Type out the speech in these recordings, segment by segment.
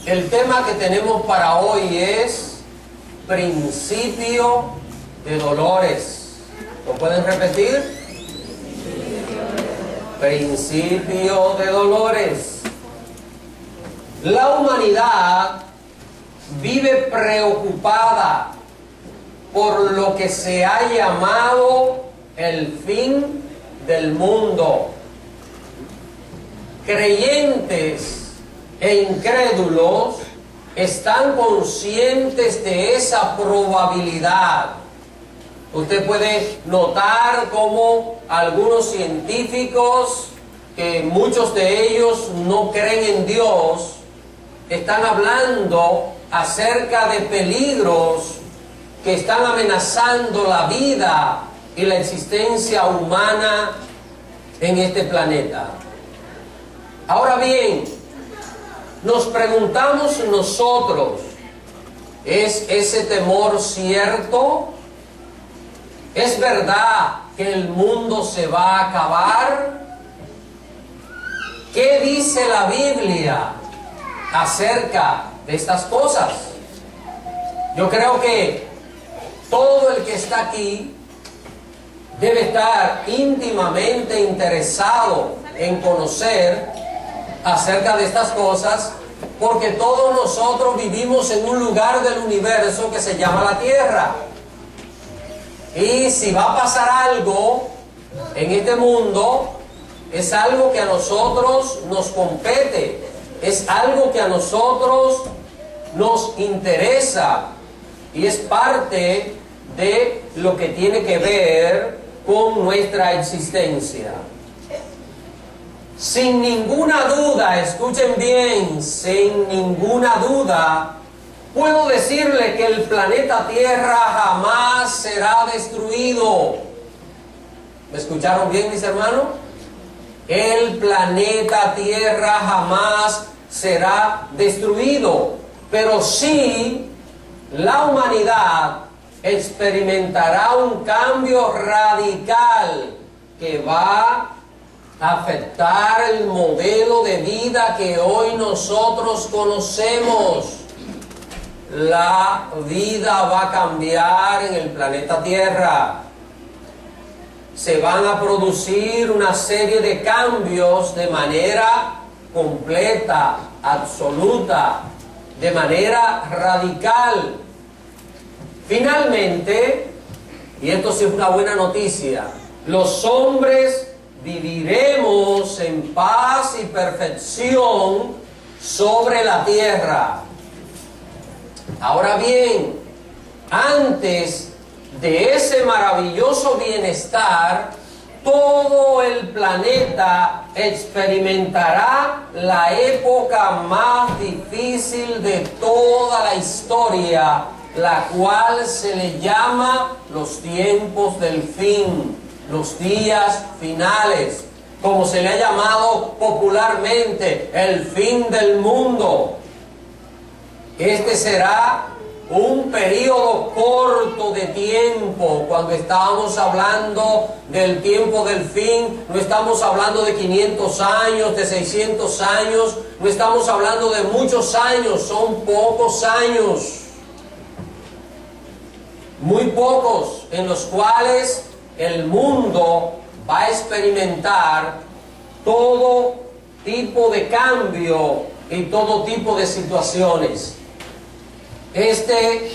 El tema que tenemos para hoy es principio de dolores. ¿Lo pueden repetir? Principio de dolores. La humanidad vive preocupada por lo que se ha llamado el fin del mundo. Creyentes e incrédulos están conscientes de esa probabilidad. Usted puede notar cómo algunos científicos, que muchos de ellos no creen en Dios, están hablando acerca de peligros que están amenazando la vida y la existencia humana en este planeta. Ahora bien, nos preguntamos nosotros, ¿es ese temor cierto? ¿Es verdad que el mundo se va a acabar? ¿Qué dice la Biblia acerca de estas cosas? Yo creo que todo el que está aquí debe estar íntimamente interesado en conocer acerca de estas cosas, porque todos nosotros vivimos en un lugar del universo que se llama la Tierra. Y si va a pasar algo en este mundo, es algo que a nosotros nos compete, es algo que a nosotros nos interesa y es parte de lo que tiene que ver con nuestra existencia. Sin ninguna duda, escuchen bien, sin ninguna duda, puedo decirle que el planeta Tierra jamás será destruido. ¿Me escucharon bien, mis hermanos? El planeta Tierra jamás será destruido, pero sí la humanidad experimentará un cambio radical que va a afectar el modelo de vida que hoy nosotros conocemos. La vida va a cambiar en el planeta Tierra. Se van a producir una serie de cambios de manera completa, absoluta, de manera radical. Finalmente, y esto sí es una buena noticia, los hombres viviremos en paz y perfección sobre la tierra. Ahora bien, antes de ese maravilloso bienestar, todo el planeta experimentará la época más difícil de toda la historia, la cual se le llama los tiempos del fin, los días finales, como se le ha llamado popularmente, el fin del mundo. Este será un periodo corto de tiempo. Cuando estábamos hablando del tiempo del fin, no estamos hablando de 500 años, de 600 años, no estamos hablando de muchos años, son pocos años, muy pocos, en los cuales el mundo va a experimentar todo tipo de cambio y todo tipo de situaciones. Este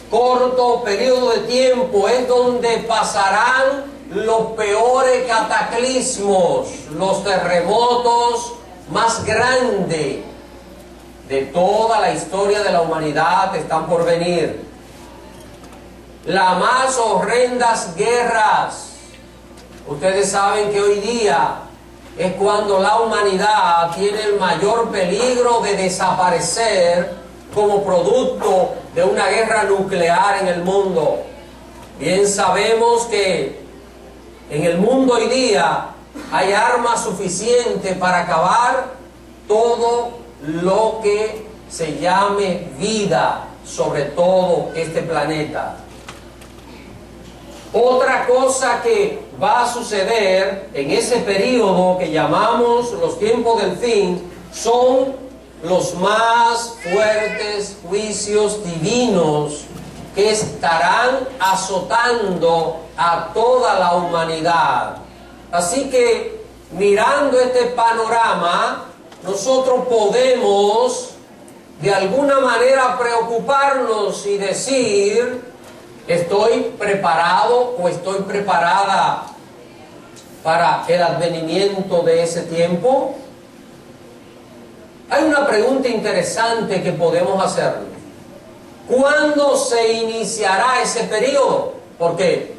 corto periodo de tiempo es donde pasarán los peores cataclismos, los terremotos más grandes de toda la historia de la humanidad están por venir. Las más horrendas guerras. Ustedes saben que hoy día es cuando la humanidad tiene el mayor peligro de desaparecer como producto de una guerra nuclear en el mundo. Bien sabemos que en el mundo hoy día hay armas suficientes para acabar todo lo que se llame vida sobre todo este planeta. Otra cosa que va a suceder en ese periodo que llamamos los tiempos del fin son los más fuertes juicios divinos que estarán azotando a toda la humanidad. Así que, mirando este panorama, nosotros podemos de alguna manera preocuparnos y decir: ¿estoy preparado o estoy preparada para el advenimiento de ese tiempo? Hay una pregunta interesante que podemos hacernos. ¿Cuándo se iniciará ese periodo? Porque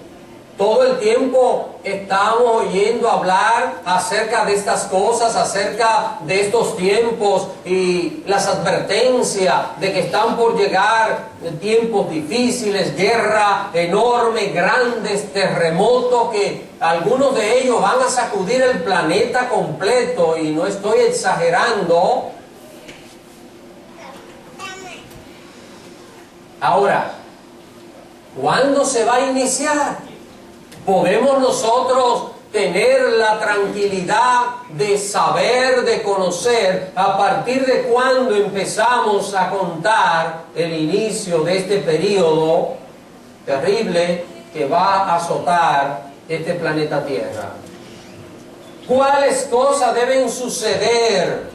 todo el tiempo estamos oyendo hablar acerca de estas cosas, acerca de estos tiempos y las advertencias de que están por llegar tiempos difíciles, guerra enorme, grandes terremotos, que algunos de ellos van a sacudir el planeta completo, y no estoy exagerando. Ahora, ¿cuándo se va a iniciar? ¿Podemos nosotros tener la tranquilidad de saber, de conocer a partir de cuándo empezamos a contar el inicio de este periodo terrible que va a azotar este planeta Tierra? ¿Cuáles cosas deben suceder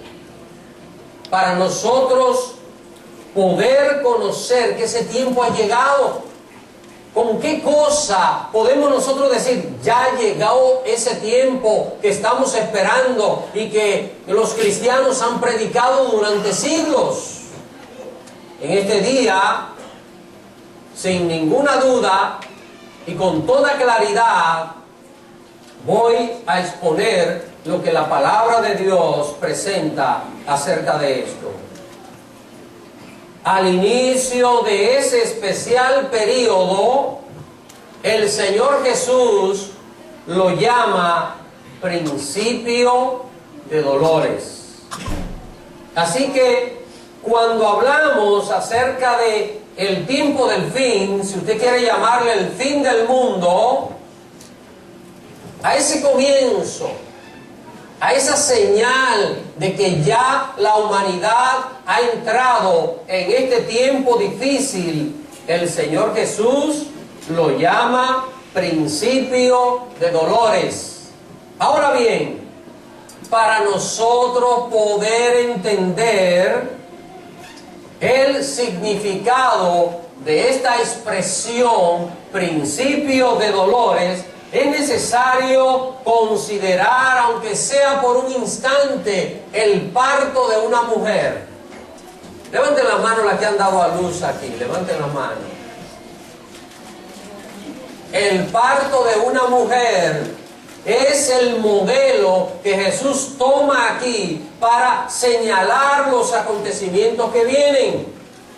para nosotros poder conocer que ese tiempo ha llegado? ¿Con qué cosa podemos nosotros decir: ya ha llegado ese tiempo que estamos esperando y que los cristianos han predicado durante siglos? En este día, sin ninguna duda y con toda claridad, voy a exponer lo que la palabra de Dios presenta acerca de esto. Al inicio de ese especial periodo, el Señor Jesús lo llama principio de dolores. Así que cuando hablamos acerca de el tiempo del fin, si usted quiere llamarle el fin del mundo, a ese comienzo, a esa señal de que ya la humanidad ha entrado en este tiempo difícil, el Señor Jesús lo llama principio de dolores. Ahora bien, para nosotros poder entender el significado de esta expresión, principio de dolores, es necesario considerar, aunque sea por un instante, el parto de una mujer. Levanten las manos las que han dado a luz aquí, levanten las manos. El parto de una mujer es el modelo que Jesús toma aquí para señalar los acontecimientos que vienen.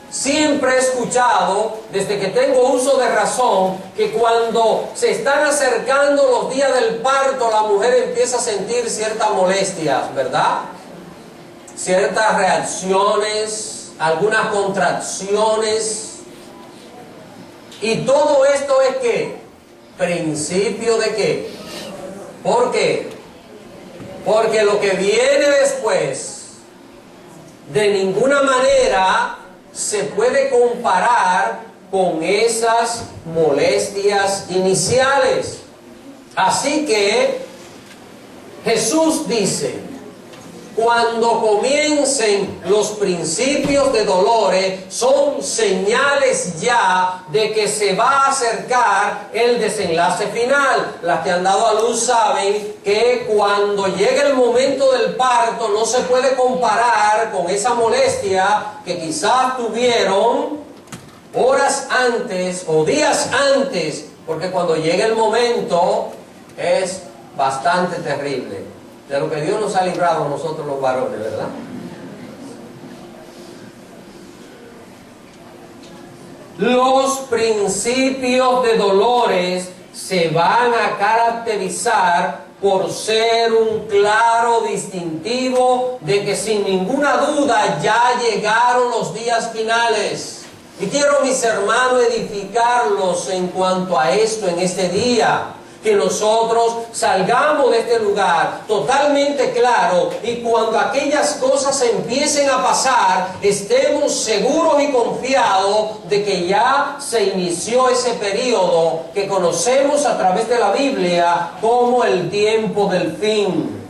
Siempre he escuchado, desde que tengo uso de razón, que cuando se están acercando los días del parto, la mujer empieza a sentir ciertas molestias, ¿verdad? Ciertas reacciones, algunas contracciones. Y todo esto es ¿qué? ¿Principio de qué? ¿Por qué? Porque lo que viene después, de ninguna manera se puede comparar con esas molestias iniciales. Así que Jesús dice: cuando comiencen los principios de dolores, son señales ya de que se va a acercar el desenlace final. Las que han dado a luz saben que cuando llega el momento del parto no se puede comparar con esa molestia que quizás tuvieron horas antes o días antes, porque cuando llega el momento es bastante terrible. De lo que Dios nos ha librado a nosotros los varones, ¿verdad? Los principios de dolores se van a caracterizar por ser un claro distintivo de que sin ninguna duda ya llegaron los días finales. Y quiero, mis hermanos, edificarlos en cuanto a esto en este día. que nosotros salgamos de este lugar totalmente claro, y cuando aquellas cosas empiecen a pasar, estemos seguros y confiados de que ya se inició ese periodo que conocemos a través de la Biblia como el tiempo del fin.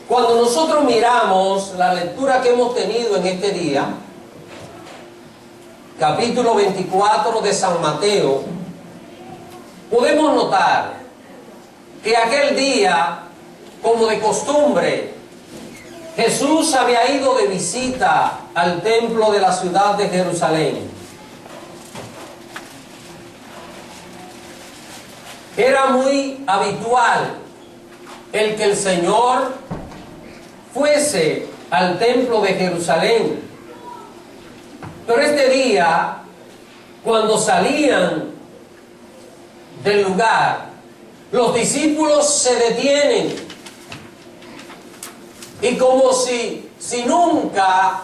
Cuando nosotros miramos la lectura que hemos tenido en este día, capítulo 24 de San Mateo, podemos notar que aquel día, como de costumbre, Jesús había ido de visita al templo de la ciudad de Jerusalén. Era muy habitual el que el Señor fuese al templo de Jerusalén. Pero este día, cuando salían del lugar, los discípulos se detienen, y como si nunca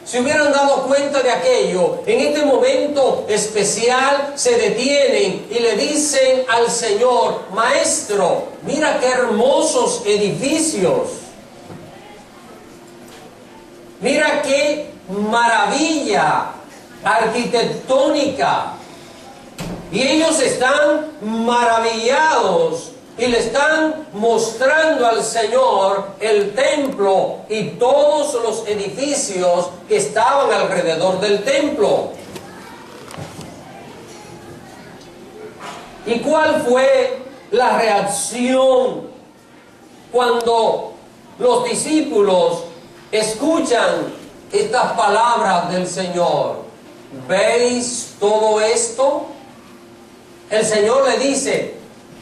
se hubieran dado cuenta de aquello, en este momento especial se detienen y le dicen al Señor: Maestro, mira qué hermosos edificios, mira qué maravilla arquitectónica. Y ellos están maravillados y le están mostrando al Señor el templo y todos los edificios que estaban alrededor del templo. ¿Y cuál fue la reacción cuando los discípulos escuchan estas palabras del Señor? ¿Veis todo esto? El Señor le dice: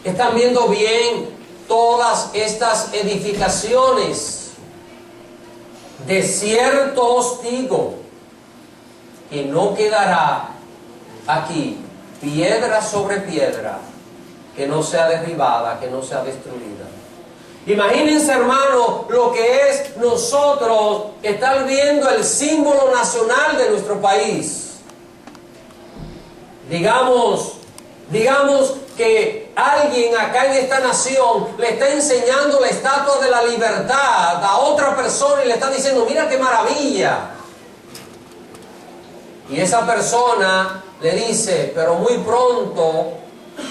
¿están viendo bien todas estas edificaciones? De cierto os digo que no quedará aquí piedra sobre piedra que no sea derribada, que no sea destruida. Imagínense, hermano, lo que es nosotros estar viendo el símbolo nacional de nuestro país. Digamos que alguien acá en esta nación le está enseñando la Estatua de la Libertad a otra persona y le está diciendo: mira qué maravilla. Y esa persona le dice: pero muy pronto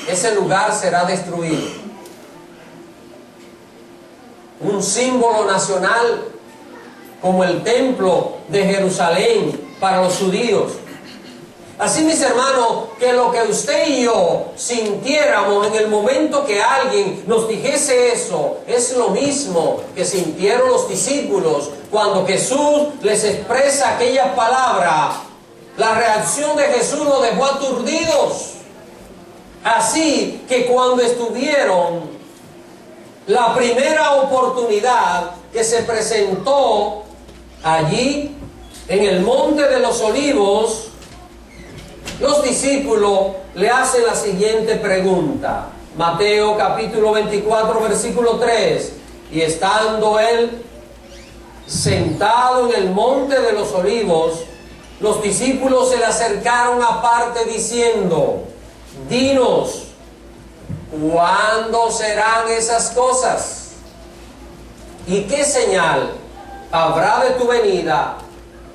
ese lugar será destruido. Un símbolo nacional como el templo de Jerusalén para los judíos. Así, mis hermanos, que lo que usted y yo sintiéramos en el momento que alguien nos dijese eso, es lo mismo que sintieron los discípulos cuando Jesús les expresa aquellas palabras. La reacción de Jesús los dejó aturdidos. Así que cuando estuvieron, la primera oportunidad que se presentó allí en el Monte de los Olivos, los discípulos le hacen la siguiente pregunta. Mateo capítulo 24 versículo 3. Y estando él sentado en el Monte de los Olivos, los discípulos se le acercaron aparte diciendo: dinos, ¿cuándo serán esas cosas? ¿Y qué señal habrá de tu venida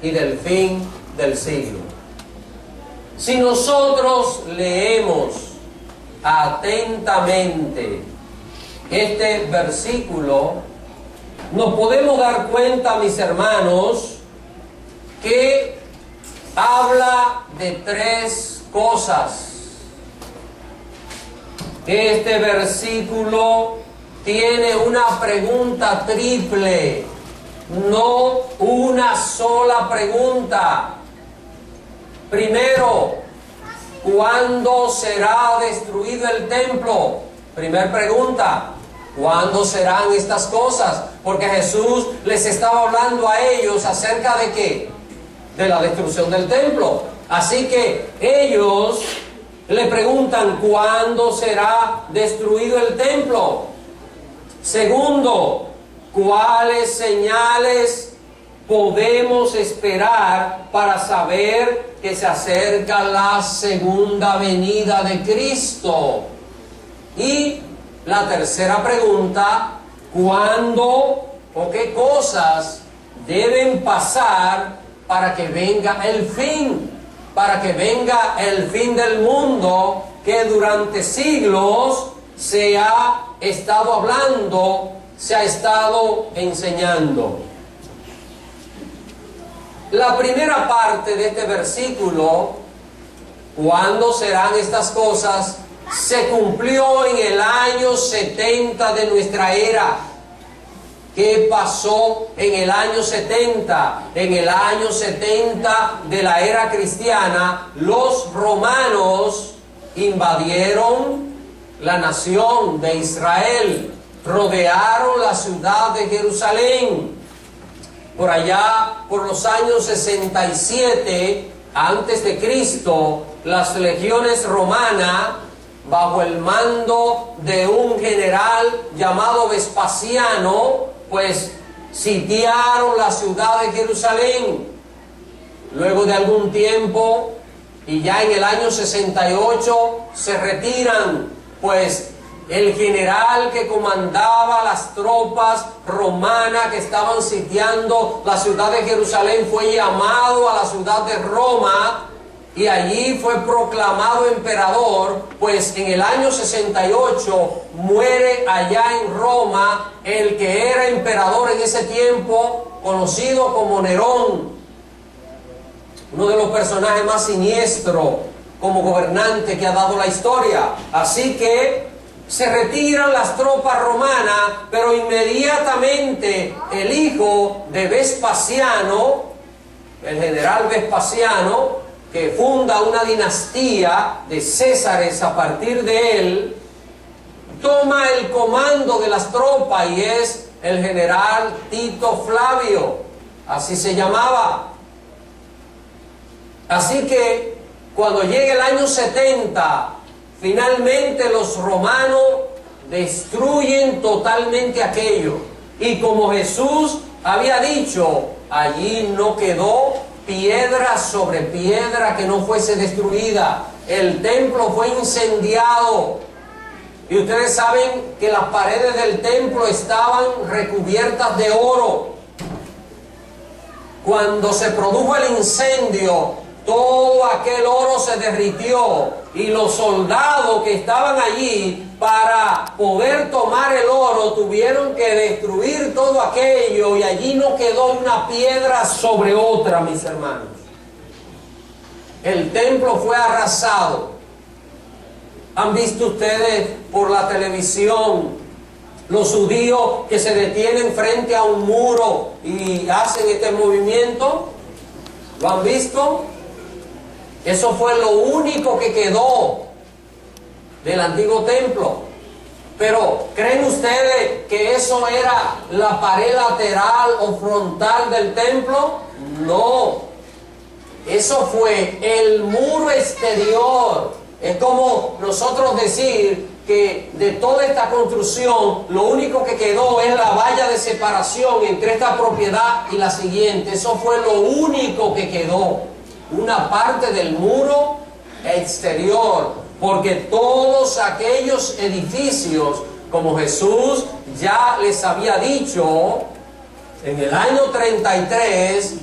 y del fin del siglo? Si nosotros leemos atentamente este versículo, nos podemos dar cuenta, mis hermanos, que habla de tres cosas. Este versículo tiene una pregunta triple, no una sola pregunta. Primero, ¿cuándo será destruido el templo? Primer pregunta, ¿cuándo serán estas cosas? Porque Jesús les estaba hablando a ellos acerca de ¿qué? De la destrucción del templo. Así que ellos le preguntan: ¿cuándo será destruido el templo? Segundo, ¿cuáles señales podemos esperar para saber que se acerca la segunda venida de Cristo? Y la tercera pregunta, ¿cuándo o qué cosas deben pasar para que venga el fin? Para que venga el fin del mundo que durante siglos se ha estado hablando, se ha estado enseñando. La primera parte de este versículo, ¿cuándo serán estas cosas?, se cumplió en el año 70 de nuestra era. ¿Qué pasó en el año 70? En el año 70 de la era cristiana, los romanos invadieron la nación de Israel, rodearon la ciudad de Jerusalén. Por allá, por los años 67 antes de Cristo, las legiones romanas, bajo el mando de un general llamado Vespasiano, pues sitiaron la ciudad de Jerusalén. Luego de algún tiempo, y ya en el año 68, se retiran, pues el general que comandaba las tropas romanas que estaban sitiando la ciudad de Jerusalén fue llamado a la ciudad de Roma y allí fue proclamado emperador. Pues en el año 68 muere allá en Roma el que era emperador en ese tiempo, conocido como Nerón, uno de los personajes más siniestros como gobernante que ha dado la historia. Así que se retiran las tropas romanas, pero inmediatamente el hijo de Vespasiano, el general Vespasiano, que funda una dinastía de Césares a partir de él, toma el comando de las tropas y es el general Tito Flavio, así se llamaba. Así que cuando llega el año 70, finalmente los romanos destruyen totalmente aquello. Y como Jesús había dicho, allí no quedó piedra sobre piedra que no fuese destruida. El templo fue incendiado. Y ustedes saben que las paredes del templo estaban recubiertas de oro. Cuando se produjo el incendio, todo aquel oro se derritió y los soldados que estaban allí para poder tomar el oro tuvieron que destruir todo aquello y allí no quedó una piedra sobre otra, mis hermanos. El templo fue arrasado. ¿Han visto ustedes por la televisión los judíos que se detienen frente a un muro y hacen este movimiento? ¿Lo han visto? Eso fue lo único que quedó del antiguo templo. Pero, ¿creen ustedes que eso era la pared lateral o frontal del templo? No. Eso fue el muro exterior. Es como nosotros decir que de toda esta construcción, lo único que quedó es la valla de separación entre esta propiedad y la siguiente. Eso fue lo único que quedó. Una parte del muro exterior, porque todos aquellos edificios, como Jesús ya les había dicho, en el año 33,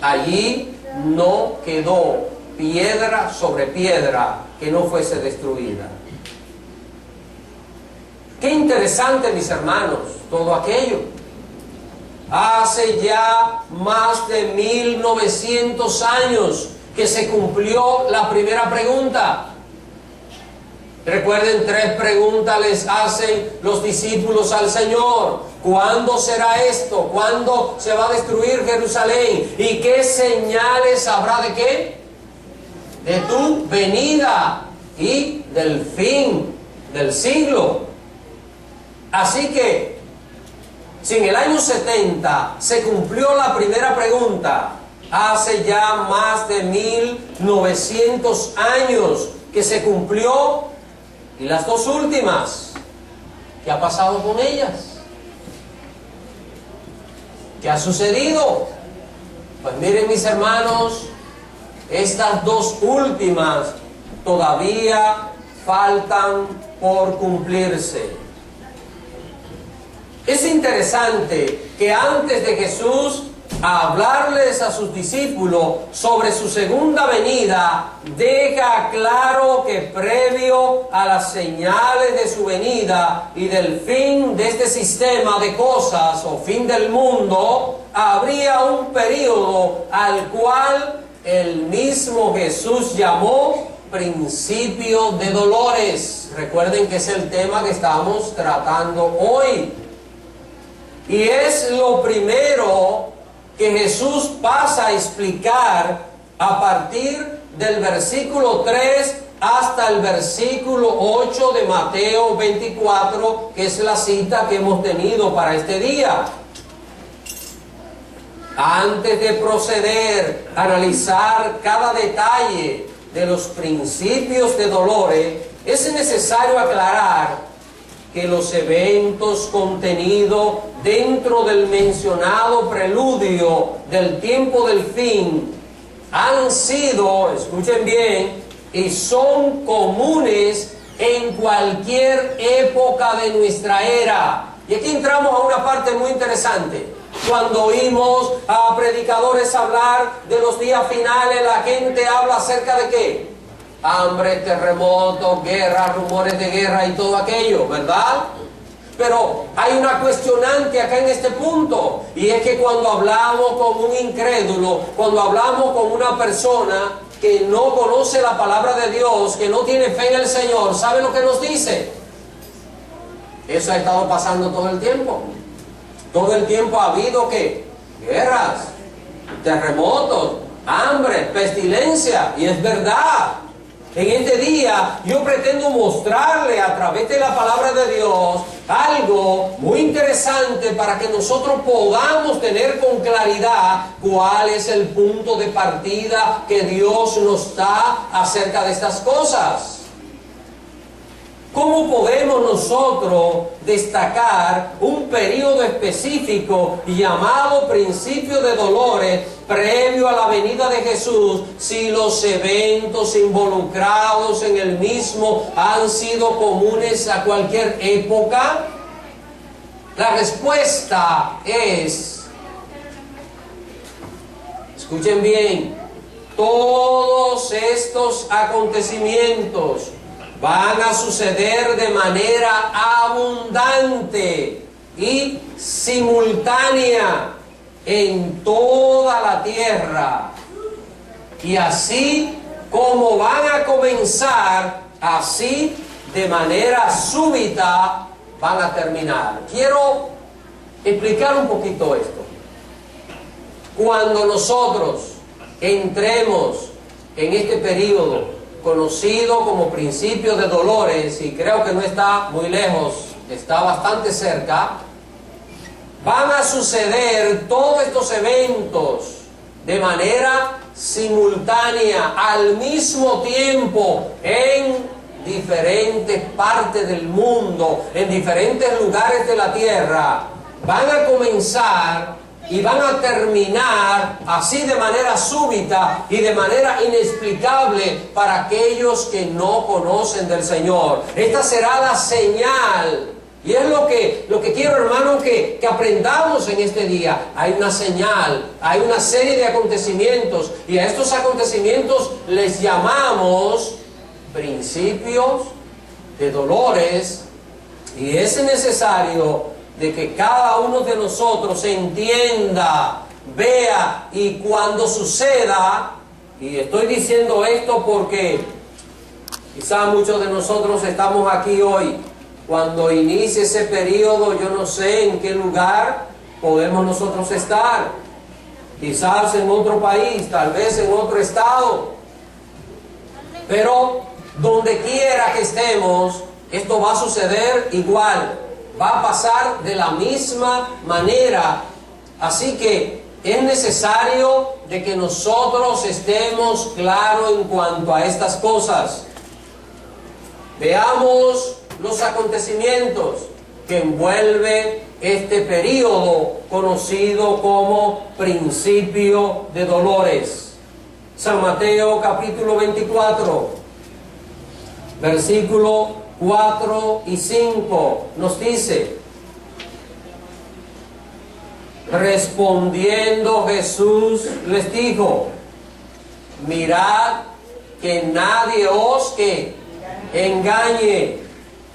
allí no quedó piedra sobre piedra que no fuese destruida. Qué interesante, mis hermanos, todo aquello. Hace ya más de 1900 años que se cumplió la primera pregunta. Recuerden, 3 preguntas les hacen los discípulos al Señor. ¿Cuándo será esto? ¿Cuándo se va a destruir Jerusalén? ¿Y qué señales habrá de qué? De tu venida y del fin del siglo. Así que, si en el año 70 se cumplió la primera pregunta, hace ya más de 1900 años que se cumplió, y las 2 últimas, ¿qué ha pasado con ellas? ¿Qué ha sucedido? Pues miren, mis hermanos, estas 2 últimas todavía faltan por cumplirse. Es interesante que antes de Jesús hablarles a sus discípulos sobre su segunda venida, deja claro que previo a las señales de su venida y del fin de este sistema de cosas o fin del mundo, habría un periodo al cual el mismo Jesús llamó principio de dolores. Recuerden que es el tema que estamos tratando hoy. Y es lo primero que Jesús pasa a explicar a partir del versículo 3 hasta el versículo 8 de Mateo 24, que es la cita que hemos tenido para este día. Antes de proceder a analizar cada detalle de los principios de dolores, es necesario aclarar que los eventos contenidos dentro del mencionado preludio del tiempo del fin han sido, escuchen bien, y son comunes en cualquier época de nuestra era. Y aquí entramos a una parte muy interesante. Cuando oímos a predicadores hablar de los días finales, la gente habla acerca de ¿qué? Hambre, terremotos, guerra, rumores de guerra y todo aquello, ¿verdad? Pero hay una cuestionante acá en este punto, y es que cuando hablamos con un incrédulo, cuando hablamos con una persona que no conoce la palabra de Dios, que no tiene fe en el Señor, ¿sabe lo que nos dice? Eso ha estado pasando todo el tiempo. Todo el tiempo ha habido ¿qué? Guerras, terremotos, hambre, pestilencia, y es verdad. En este día yo pretendo mostrarle a través de la palabra de Dios algo muy interesante para que nosotros podamos tener con claridad cuál es el punto de partida que Dios nos da acerca de estas cosas. ¿Cómo podemos nosotros destacar un periodo específico llamado principio de dolores previo a la venida de Jesús si los eventos involucrados en el mismo han sido comunes a cualquier época? La respuesta es, escuchen bien, todos estos acontecimientos van a suceder de manera abundante y simultánea en toda la tierra. Y así como van a comenzar, así de manera súbita van a terminar. Quiero explicar un poquito esto. Cuando nosotros entremos en este periodo conocido como principio de dolores, y creo que no está muy lejos, está bastante cerca, van a suceder todos estos eventos de manera simultánea, al mismo tiempo, en diferentes partes del mundo, en diferentes lugares de la tierra. Van a comenzar y van a terminar así de manera súbita y de manera inexplicable para aquellos que no conocen del Señor. Esta será la señal. Y es lo que quiero, hermano, que aprendamos en este día. Hay una señal, hay una serie de acontecimientos, y a estos acontecimientos les llamamos principios de dolores, y es necesario de que cada uno de nosotros entienda, vea, y cuando suceda, y estoy diciendo esto porque quizá muchos de nosotros estamos aquí hoy, cuando inicie ese periodo, yo no sé en qué lugar podemos nosotros estar, quizás en otro país, tal vez en otro estado, pero donde quiera que estemos, esto va a suceder igual. Va a pasar de la misma manera. Así que es necesario de que nosotros estemos claros en cuanto a estas cosas. Veamos los acontecimientos que envuelve este periodo conocido como principio de dolores. San Mateo capítulo 24. versículo 4 y 5 nos dice: respondiendo Jesús les dijo: mirad que nadie os engañe,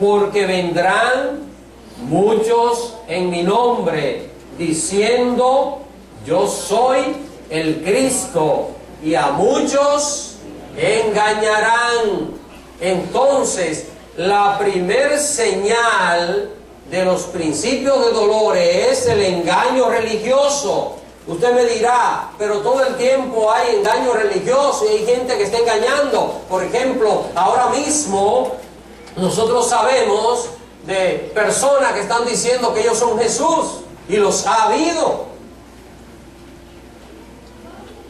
porque vendrán muchos en mi nombre, diciendo: yo soy el Cristo, y a muchos engañarán. Entonces, la primer señal de los principios de dolores es el engaño religioso. Usted me dirá, pero todo el tiempo hay engaño religioso y hay gente que está engañando. Por ejemplo, ahora mismo nosotros sabemos de personas que están diciendo que ellos son Jesús, y los ha habido.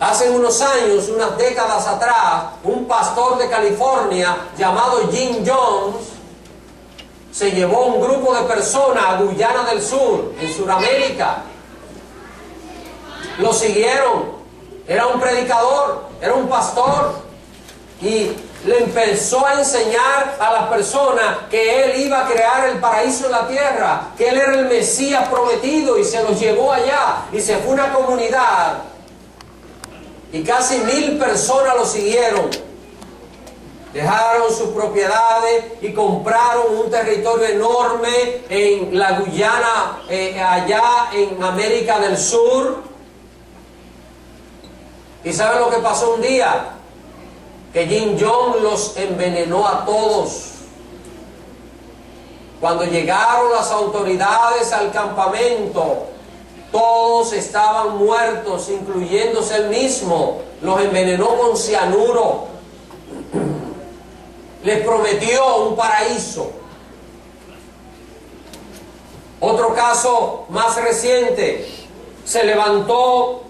Hace unos años, unas décadas atrás, un pastor de California llamado Jim Jones se llevó un grupo de personas a Guyana del Sur, en Sudamérica. Lo siguieron. Era un predicador, era un pastor, y le empezó a enseñar a las personas que él iba a crear el paraíso en la tierra, que él era el Mesías prometido, y se los llevó allá, y se fue una comunidad, y casi 1000 personas lo siguieron. Dejaron sus propiedades y compraron un territorio enorme en la Guyana, allá en América del Sur. ¿Y saben lo que pasó un día? Que Jim Jones los envenenó a todos. Cuando llegaron las autoridades al campamento, todos estaban muertos, incluyéndose él mismo. Los envenenó con cianuro. Les prometió un paraíso. Otro caso más reciente: se levantó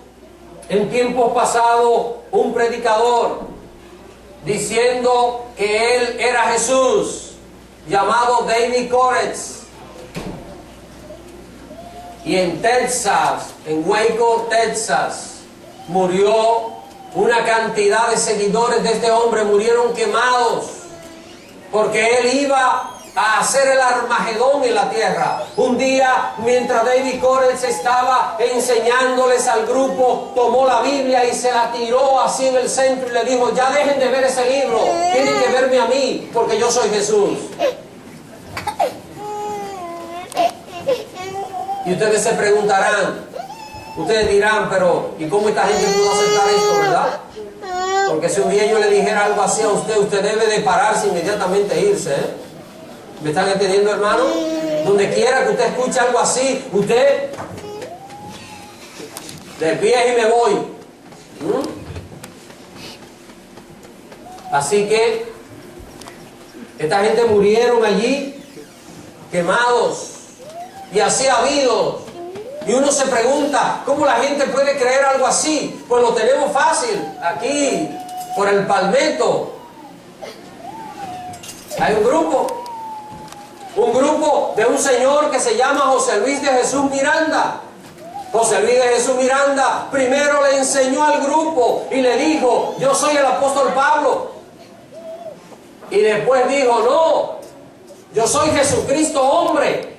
en tiempos pasados un predicador diciendo que él era Jesús, llamado David Koresh. Y en Texas, en Waco, Texas, murió una cantidad de seguidores de este hombre, murieron quemados, porque él iba a hacer el Armagedón en la tierra. Un día, mientras David Koresh estaba enseñándoles al grupo, tomó la Biblia y se la tiró así en el centro y le dijo: ya dejen de ver ese libro, tienen que verme a mí, porque yo soy Jesús. Y ustedes se preguntarán, ustedes dirán, pero ¿y cómo esta gente pudo aceptar esto, verdad? Porque si un día yo le dijera algo así a usted, usted debe de pararse inmediatamente e irse, ¿eh? ¿Me están entendiendo, hermano? Donde quiera que usted escuche algo así, usted de pie y me voy. Así que esta gente murieron allí quemados, y así ha habido. Y uno se pregunta, ¿cómo la gente puede creer algo así? Pues lo tenemos fácil. Aquí, por el Palmetto, hay un grupo de un señor que se llama José Luis de Jesús Miranda. José Luis de Jesús Miranda primero le enseñó al grupo y le dijo: yo soy el apóstol Pablo. Y después dijo: no, yo soy Jesucristo hombre.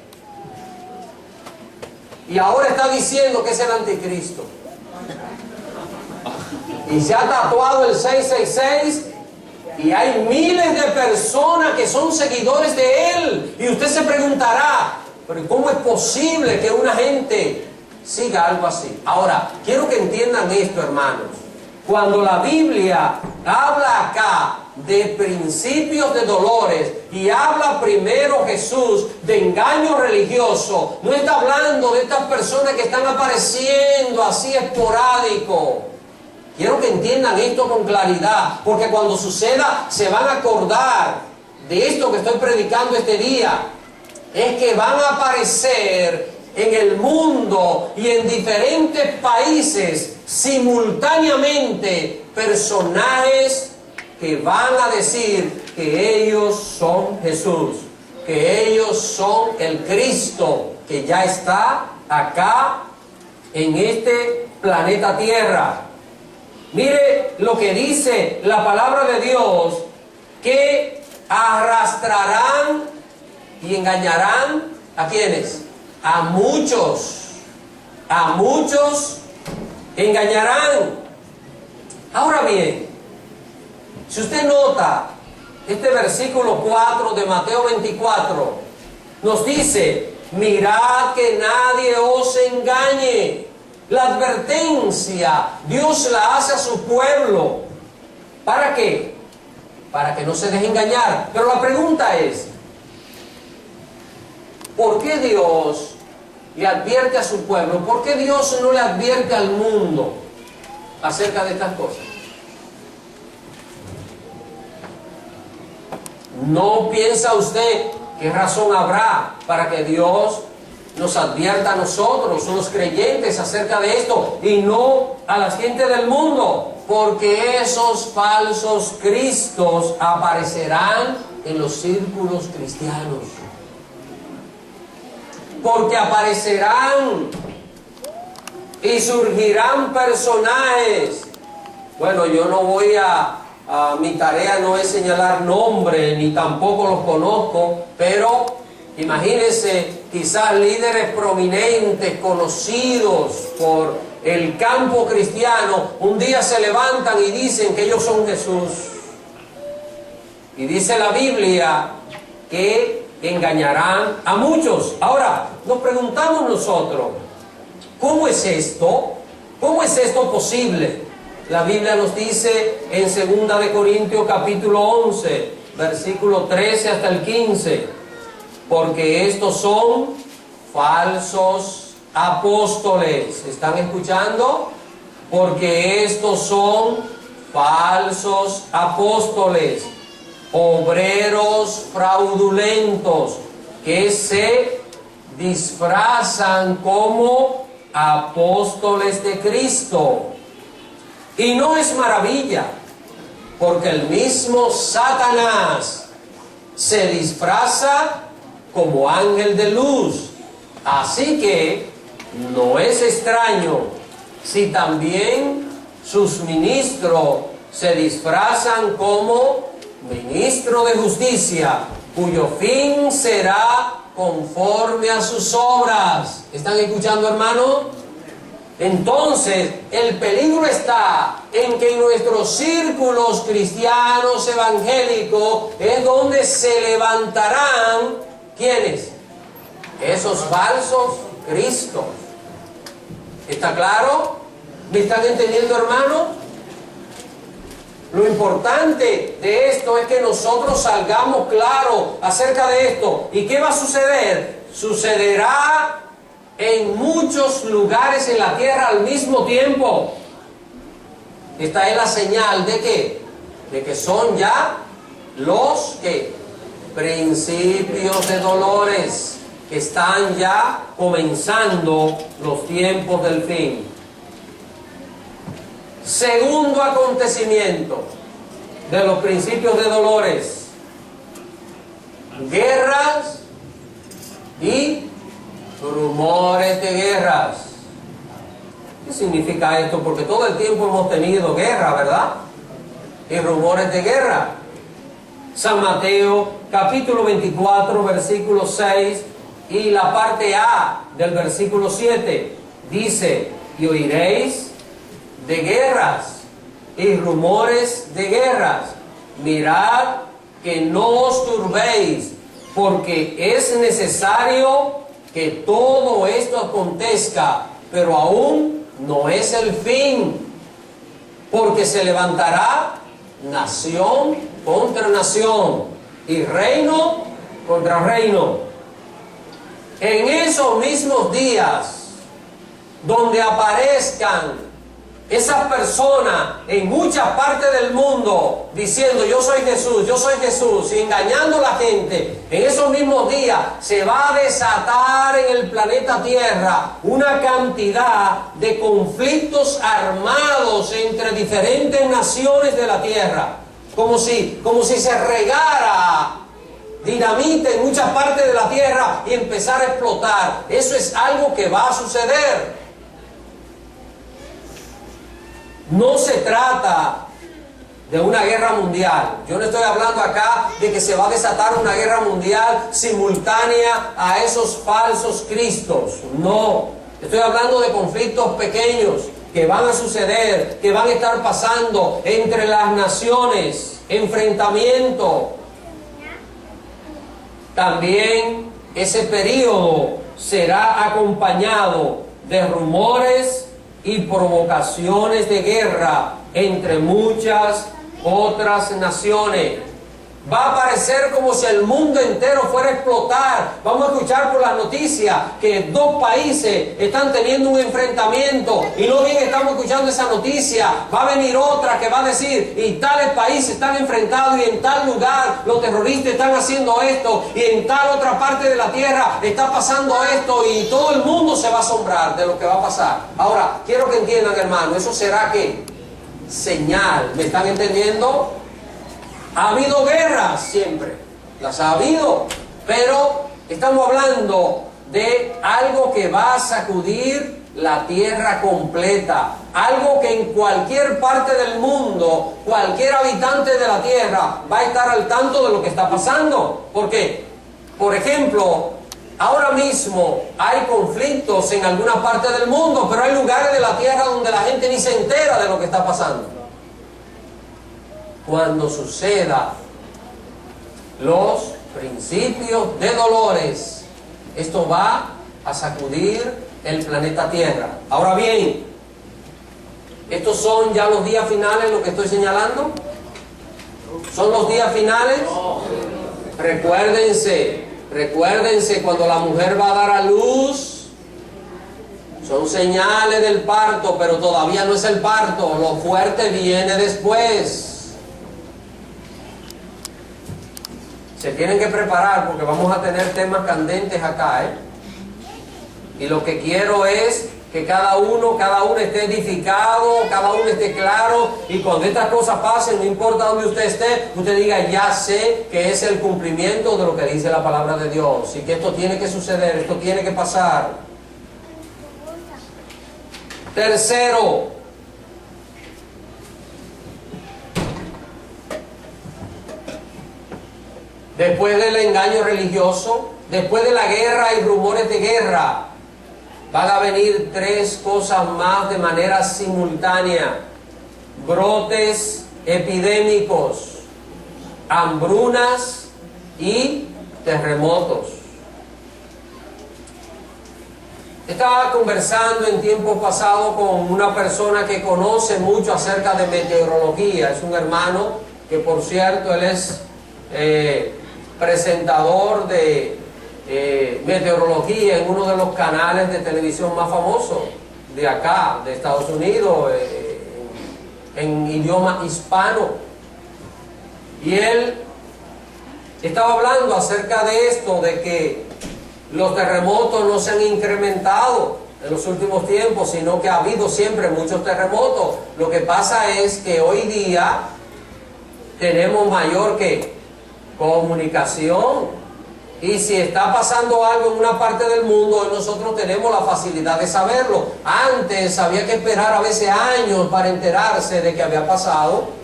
Y ahora está diciendo que es el anticristo. Y se ha tatuado el 666. Y hay miles de personas que son seguidores de él. Y usted se preguntará, pero ¿cómo es posible que una gente siga algo así? Ahora, quiero que entiendan esto, hermanos. Cuando la Biblia habla acá de principios de dolores y habla primero Jesús de engaño religioso, no está hablando de estas personas que están apareciendo así esporádico. Quiero que entiendan esto con claridad, porque cuando suceda se van a acordar de esto que estoy predicando este día. Es que van a aparecer en el mundo y en diferentes países simultáneamente personajes que van a decir que ellos son Jesús, que ellos son el Cristo que ya está acá en este planeta Tierra. Mire lo que dice la palabra de Dios, que arrastrarán y engañarán ¿a quiénes? A muchos. A muchos engañarán. Ahora bien, si usted nota, este versículo 4 de Mateo 24 nos dice: mirad que nadie os engañe. La advertencia Dios la hace a su pueblo. ¿Para qué? Para que no se deje engañar. Pero la pregunta es, ¿por qué Dios le advierte a su pueblo? ¿Por qué Dios no le advierte al mundo acerca de estas cosas? ¿No piensa usted qué razón habrá para que Dios nos advierta a nosotros, los creyentes, acerca de esto y no a la gente del mundo? Porque esos falsos cristos aparecerán en los círculos cristianos. Porque aparecerán y surgirán personajes. Bueno, yo no voy mi tarea no es señalar nombres, ni tampoco los conozco, pero imagínense, quizás líderes prominentes, conocidos por el campo cristiano, un día se levantan y dicen que ellos son Jesús. Y dice la Biblia que engañarán a muchos. Ahora, nos preguntamos nosotros, ¿cómo es esto? ¿Cómo es esto posible? La Biblia nos dice en 2 de Corintios capítulo 11, versículo 13 hasta el 15, porque estos son falsos apóstoles. ¿Están escuchando? Porque estos son falsos apóstoles, obreros fraudulentos, que se disfrazan como apóstoles de Cristo. Y no es maravilla, porque el mismo Satanás se disfraza como ángel de luz. Así que no es extraño si también sus ministros se disfrazan como ministro de justicia, cuyo fin será conforme a sus obras. ¿Están escuchando, hermano? Entonces, el peligro está en que en nuestros círculos cristianos evangélicos es donde se levantarán, ¿quiénes? Esos falsos cristos. ¿Está claro? ¿Me están entendiendo, hermano? Lo importante de esto es que nosotros salgamos claros acerca de esto. ¿Y qué va a suceder? Sucederá en muchos lugares en la tierra al mismo tiempo. Esta es la señal de ¿qué? De que son ya los ¿qué? Principios de dolores, que están ya comenzando los tiempos del fin. Segundo acontecimiento de los principios de dolores: guerras y rumores de guerras. ¿Qué significa esto? Porque todo el tiempo hemos tenido guerra, ¿verdad? Y rumores de guerra. San Mateo, capítulo 24, versículo 6 y la parte A del versículo 7, dice: y oiréis de guerras y rumores de guerras. Mirad que no os turbéis, porque es necesario que todo esto acontezca, pero aún no es el fin, porque se levantará nación contra nación y reino contra reino. En esos mismos días, donde aparezcan esas personas en muchas partes del mundo diciendo yo soy Jesús, y engañando a la gente, en esos mismos días se va a desatar en el planeta Tierra una cantidad de conflictos armados entre diferentes naciones de la Tierra, como si se regara dinamita en muchas partes de la Tierra y empezara a explotar. Eso es algo que va a suceder. No se trata de una guerra mundial. Yo no estoy hablando acá de que se va a desatar una guerra mundial simultánea a esos falsos cristos. No, estoy hablando de conflictos pequeños que van a suceder, que van a estar pasando entre las naciones, enfrentamiento. También ese periodo será acompañado de rumores y provocaciones de guerra entre muchas otras naciones. Va a parecer como si el mundo entero fuera a explotar. Vamos a escuchar por las noticias que dos países están teniendo un enfrentamiento y no bien estamos escuchando esa noticia, va a venir otra que va a decir, y tales países están enfrentados y en tal lugar los terroristas están haciendo esto y en tal otra parte de la tierra está pasando esto, y todo el mundo se va a asombrar de lo que va a pasar. Ahora, quiero que entiendan, hermano, eso será que señal. ¿Me están entendiendo? Ha habido guerras siempre, las ha habido, pero estamos hablando de algo que va a sacudir la tierra completa, algo que en cualquier parte del mundo, cualquier habitante de la tierra va a estar al tanto de lo que está pasando. ¿Por qué? Por ejemplo, ahora mismo hay conflictos en alguna parte del mundo, pero hay lugares de la tierra donde la gente ni se entera de lo que está pasando. Cuando suceda los principios de dolores, esto va a sacudir el planeta Tierra. Ahora bien, ¿estos son ya los días finales, lo que estoy señalando? ¿Son los días finales? Recuérdense cuando la mujer va a dar a luz, son señales del parto, pero todavía no es el parto, lo fuerte viene después. Se tienen que preparar porque vamos a tener temas candentes acá, Y lo que quiero es que cada uno esté edificado, cada uno esté claro, y cuando estas cosas pasen, no importa dónde usted esté, usted diga, ya sé que es el cumplimiento de lo que dice la palabra de Dios, y que esto tiene que suceder, esto tiene que pasar. Tercero, después del engaño religioso, después de la guerra y rumores de guerra, van a venir tres cosas más de manera simultánea: brotes epidémicos, hambrunas y terremotos. Estaba conversando en tiempos pasados con una persona que conoce mucho acerca de meteorología. Es un hermano que, por cierto, él es presentador de meteorología en uno de los canales de televisión más famosos de acá, de Estados Unidos, en idioma hispano. Y él estaba hablando acerca de esto, de que los terremotos no se han incrementado en los últimos tiempos, sino que ha habido siempre muchos terremotos. Lo que pasa es que hoy día tenemos mayor comunicación, y si está pasando algo en una parte del mundo, hoy nosotros tenemos la facilidad de saberlo. Antes había que esperar a veces años para enterarse de que había pasado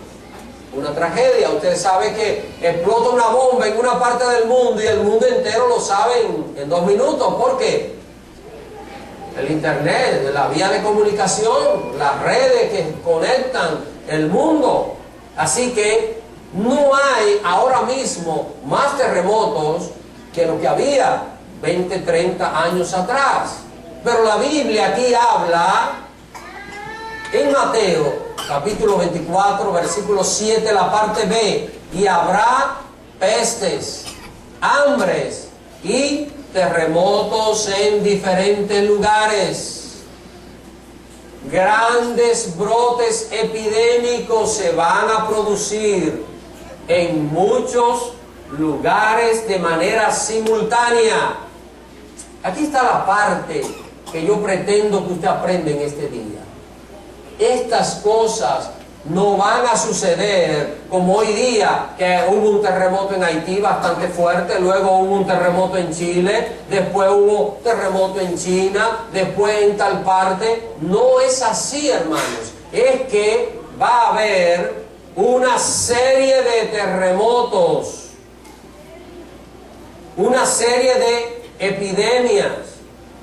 una tragedia. Usted sabe que explota una bomba en una parte del mundo y el mundo entero lo sabe en 2 minutos. ¿Por qué? El internet, la vía de comunicación, las redes que conectan el mundo. Así que no hay ahora mismo más terremotos que lo que había 20, 30 años atrás. Pero la Biblia aquí habla en Mateo capítulo 24, versículo 7, la parte B: y habrá pestes, hambres y terremotos en diferentes lugares. Grandes brotes epidémicos se van a producir en muchos lugares de manera simultánea. Aquí está la parte que yo pretendo que usted aprenda en este día. Estas cosas no van a suceder como hoy día, que hubo un terremoto en Haití bastante fuerte, luego hubo un terremoto en Chile, después hubo terremoto en China, después en tal parte. No es así, hermanos. Es que va a haber una serie de terremotos, una serie de epidemias,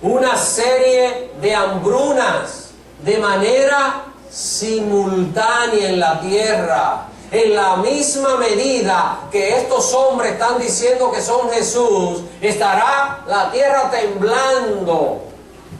una serie de hambrunas de manera simultánea en la tierra. En la misma medida que estos hombres están diciendo que son Jesús, estará la tierra temblando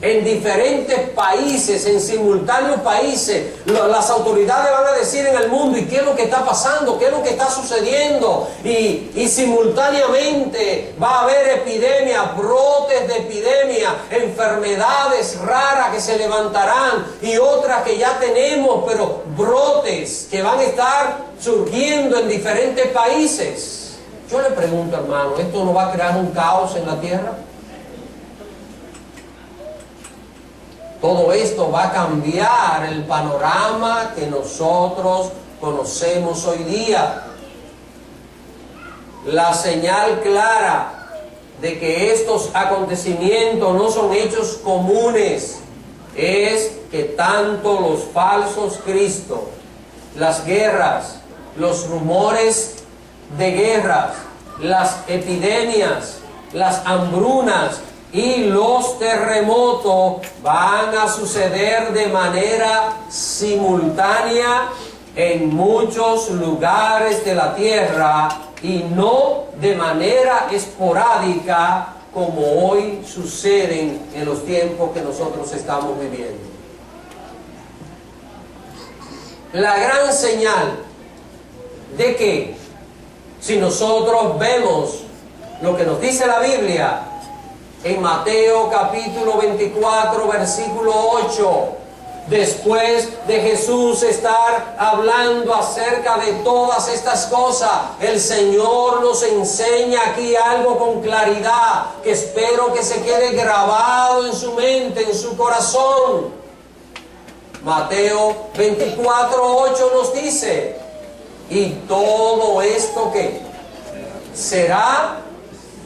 en diferentes países, en simultáneos países. Las autoridades van a decir en el mundo, ¿y qué es lo que está pasando? ¿Qué es lo que está sucediendo? Y simultáneamente va a haber epidemias, brotes de epidemia, enfermedades raras que se levantarán y otras que ya tenemos, pero brotes que van a estar surgiendo en diferentes países. Yo le pregunto, hermano, ¿esto no va a crear un caos en la tierra? Todo esto va a cambiar el panorama que nosotros conocemos hoy día. La señal clara de que estos acontecimientos no son hechos comunes es que tanto los falsos cristos, las guerras, los rumores de guerras, las epidemias, las hambrunas y los terremotos van a suceder de manera simultánea en muchos lugares de la tierra y no de manera esporádica como hoy suceden en los tiempos que nosotros estamos viviendo. La gran señal de que si nosotros vemos lo que nos dice la Biblia en Mateo capítulo 24 versículo 8, después de Jesús estar hablando acerca de todas estas cosas, el Señor nos enseña aquí algo con claridad que espero que se quede grabado en su mente, en su corazón. Mateo 24, 8 nos dice, y todo esto que será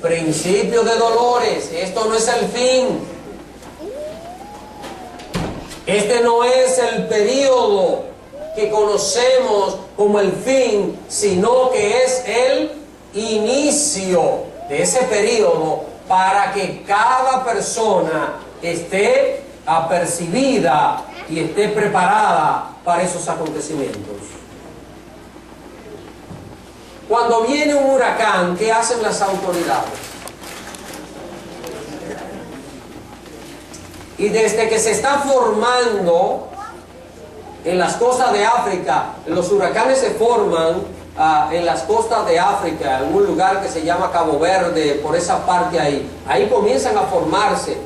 principio de dolores. Esto no es el fin. Este no es el periodo que conocemos como el fin, sino que es el inicio de ese periodo para que cada persona esté apercibida y esté preparada para esos acontecimientos. Cuando viene un huracán, ¿qué hacen las autoridades? Y desde que se está formando en las costas de África, los huracanes se forman en las costas de África, en un lugar que se llama Cabo Verde, por esa parte ahí. Ahí comienzan a formarse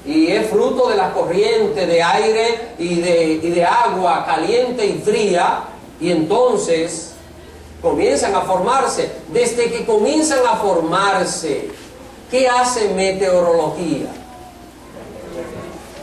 y es fruto de la corriente de aire y de agua caliente y fría, y entonces comienzan a formarse. Desde que comienzan a formarse, ¿qué hace meteorología?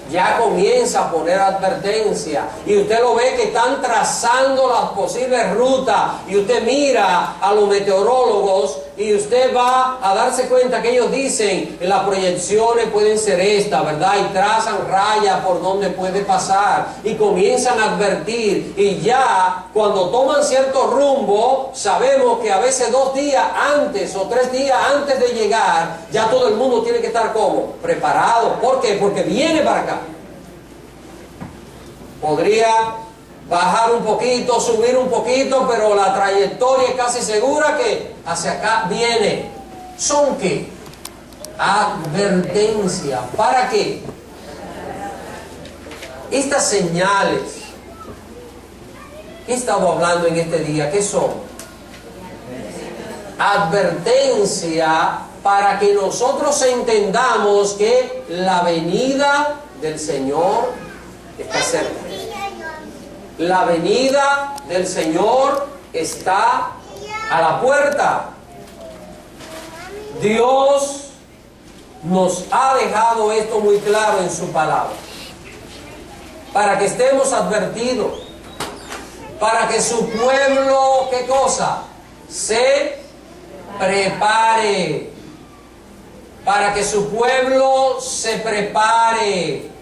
Ya comienza a poner advertencia y usted lo ve que están trazando las posibles rutas y usted mira a los meteorólogos y usted va a darse cuenta que ellos dicen que las proyecciones pueden ser estas, ¿verdad? Y trazan rayas por donde puede pasar y comienzan a advertir, y ya cuando toman cierto rumbo sabemos que a veces 2 días antes o 3 días antes de llegar ya todo el mundo tiene que estar como preparado. ¿Por qué? Porque viene para acá. Podría bajar un poquito, subir un poquito, pero la trayectoria es casi segura que hacia acá viene. ¿Son qué? Advertencia. ¿Para qué? Estas señales que he estado hablando en este día, ¿qué son? Advertencia para que nosotros entendamos que la venida del Señor está cerca. La venida del Señor está a la puerta. Dios nos ha dejado esto muy claro en su palabra, para que estemos advertidos, para que su pueblo, ¿qué cosa? Se prepare, para que su pueblo se prepare,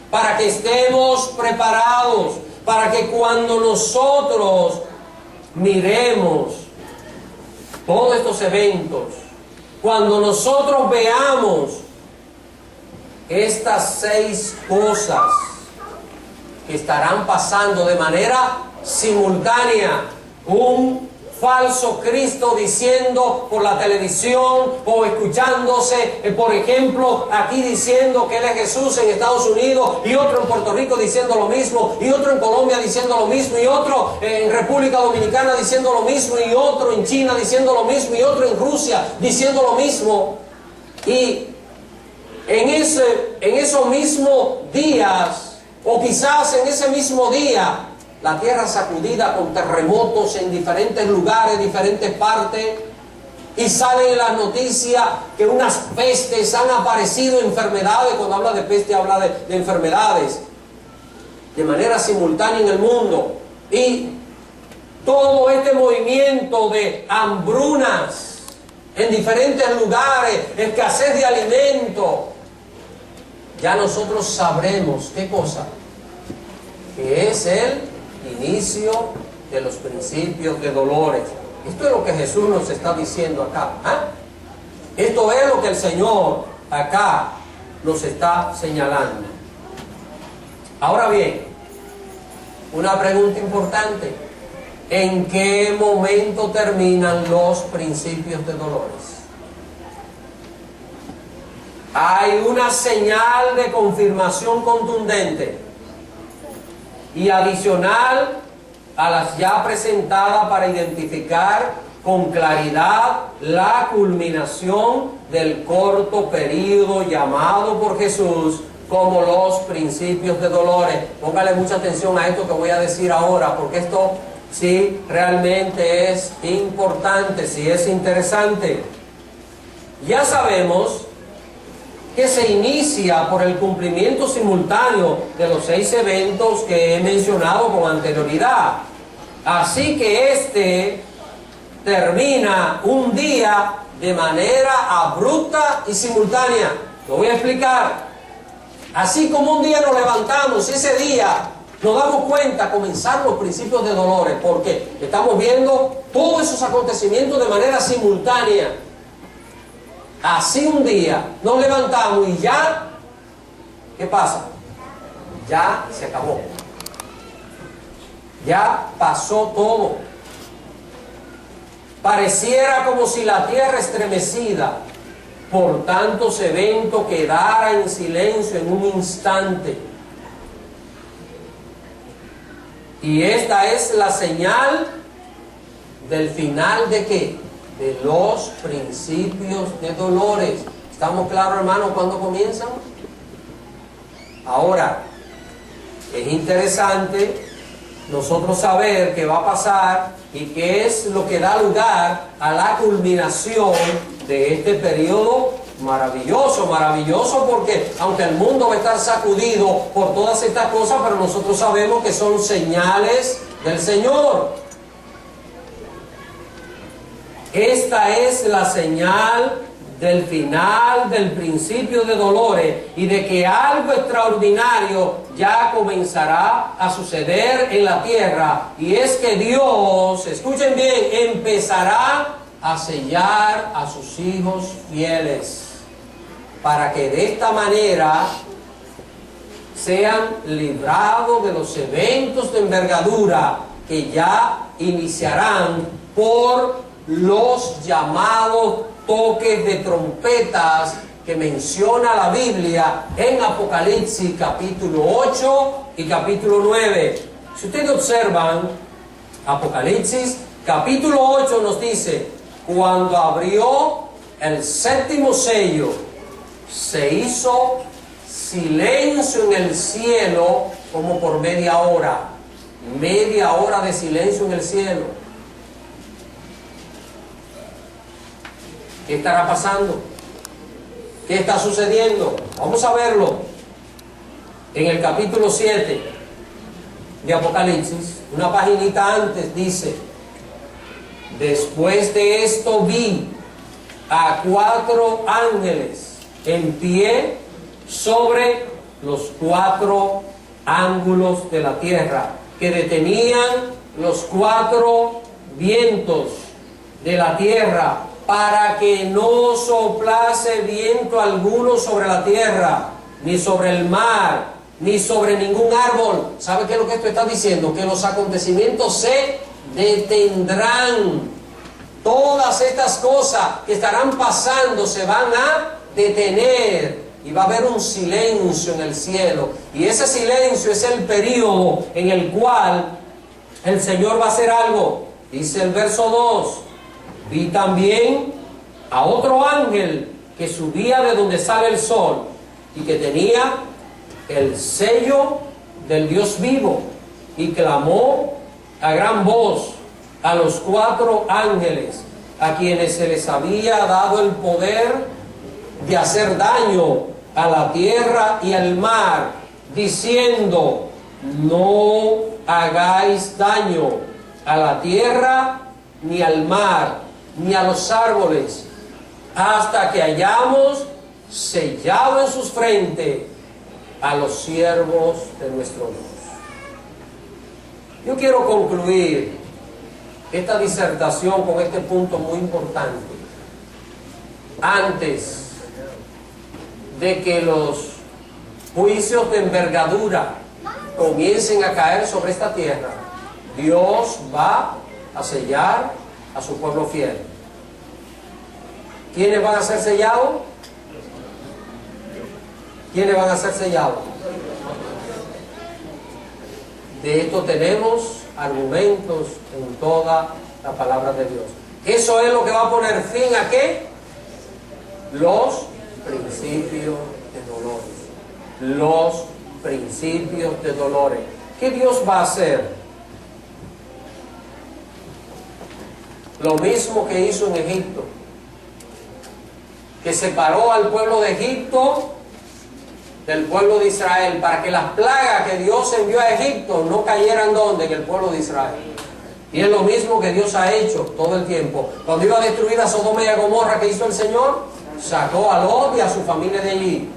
para que estemos preparados, para que cuando nosotros miremos todos estos eventos, cuando nosotros veamos estas 6 cosas que estarán pasando de manera simultánea, un falso Cristo diciendo por la televisión o escuchándose, por ejemplo, aquí diciendo que Él es Jesús en Estados Unidos, y otro en Puerto Rico diciendo lo mismo, y otro en Colombia diciendo lo mismo, y otro en República Dominicana diciendo lo mismo, y otro en China diciendo lo mismo, y otro en Rusia diciendo lo mismo. Y en esos mismos días, o quizás en ese mismo día, la tierra sacudida con terremotos en diferentes lugares, diferentes partes, y salen en las noticias que unas pestes han aparecido, enfermedades. Cuando habla de peste habla de enfermedades de manera simultánea en el mundo, y todo este movimiento de hambrunas en diferentes lugares, escasez de alimento. Ya nosotros sabremos qué cosa, que es el inicio de los principios de dolores. Esto es lo que Jesús nos está diciendo acá. Esto es lo que el Señor acá nos está señalando. Ahora bien, una pregunta importante: ¿en qué momento terminan los principios de dolores? Hay una señal de confirmación contundente y adicional a las ya presentadas para identificar con claridad la culminación del corto periodo llamado por Jesús como los principios de dolores. Póngale mucha atención a esto que voy a decir ahora, porque esto sí realmente es importante, sí es interesante. Ya sabemos que se inicia por el cumplimiento simultáneo de los 6 eventos que he mencionado con anterioridad. Así que este termina un día de manera abrupta y simultánea. Lo voy a explicar. Así como un día nos levantamos, ese día nos damos cuenta, comenzaron los principios de dolores, porque estamos viendo todos esos acontecimientos de manera simultánea. Así un día nos levantamos y ya, ¿qué pasa? Ya se acabó. Ya pasó todo. Pareciera como si la tierra estremecida por tantos eventos quedara en silencio en un instante. Y esta es la señal del final ¿de qué? De los principios de dolores. ¿Estamos claros, hermanos, cuándo comienzan? Ahora, es interesante nosotros saber qué va a pasar y qué es lo que da lugar a la culminación de este periodo maravilloso, maravilloso, porque aunque el mundo va a estar sacudido por todas estas cosas, pero nosotros sabemos que son señales del Señor. Esta es la señal del final del principio de dolores y de que algo extraordinario ya comenzará a suceder en la tierra, y es que Dios, escuchen bien, empezará a sellar a sus hijos fieles para que de esta manera sean librados de los eventos de envergadura que ya iniciarán por los llamados toques de trompetas que menciona la Biblia en Apocalipsis capítulo 8 y capítulo 9. Si ustedes observan, Apocalipsis capítulo 8 nos dice: cuando abrió el 7º sello, se hizo silencio en el cielo como por media hora de silencio en el cielo. ¿Qué estará pasando? ¿Qué está sucediendo? Vamos a verlo. En el capítulo 7 de Apocalipsis, una paginita antes, dice: después de esto vi a 4 ángeles en pie sobre los 4 ángulos de la tierra, que detenían los 4 vientos de la tierra para que no soplase viento alguno sobre la tierra, ni sobre el mar, ni sobre ningún árbol. ¿Sabe qué es lo que esto está diciendo? Que los acontecimientos se detendrán. Todas estas cosas que estarán pasando se van a detener y va a haber un silencio en el cielo. Y ese silencio es el período en el cual el Señor va a hacer algo. Dice el verso 2: vi también a otro ángel que subía de donde sale el sol y que tenía el sello del Dios vivo, y clamó a gran voz a los 4 ángeles a quienes se les había dado el poder de hacer daño a la tierra y al mar, diciendo: no hagáis daño a la tierra, ni al mar, ni a los árboles, hasta que hayamos sellado en sus frentes a los siervos de nuestro Dios. Yo quiero concluir esta disertación con este punto muy importante. Antes de que los juicios de envergadura comiencen a caer sobre esta tierra, Dios va a sellar a su pueblo fiel. ¿Quiénes van a ser sellados? ¿Quiénes van a ser sellados? De esto tenemos argumentos en toda la palabra de Dios. Eso es lo que va a poner fin a ¿qué? Los principios de dolores. Los principios de dolores. ¿Qué Dios va a hacer? Lo mismo que hizo en Egipto, que separó al pueblo de Egipto del pueblo de Israel, para que las plagas que Dios envió a Egipto no cayeran ¿dónde? En el pueblo de Israel. Y es lo mismo que Dios ha hecho todo el tiempo. Cuando iba a destruir a Sodoma y a Gomorra, ¿qué hizo el Señor? Sacó a Lot y a su familia de allí.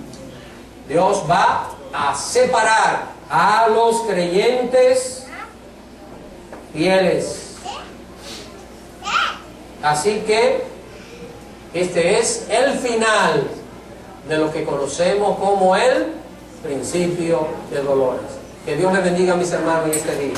Dios va a separar a los creyentes fieles. Así que este es el final de lo que conocemos como el principio de dolores. Que Dios les bendiga, mis hermanos, en este día.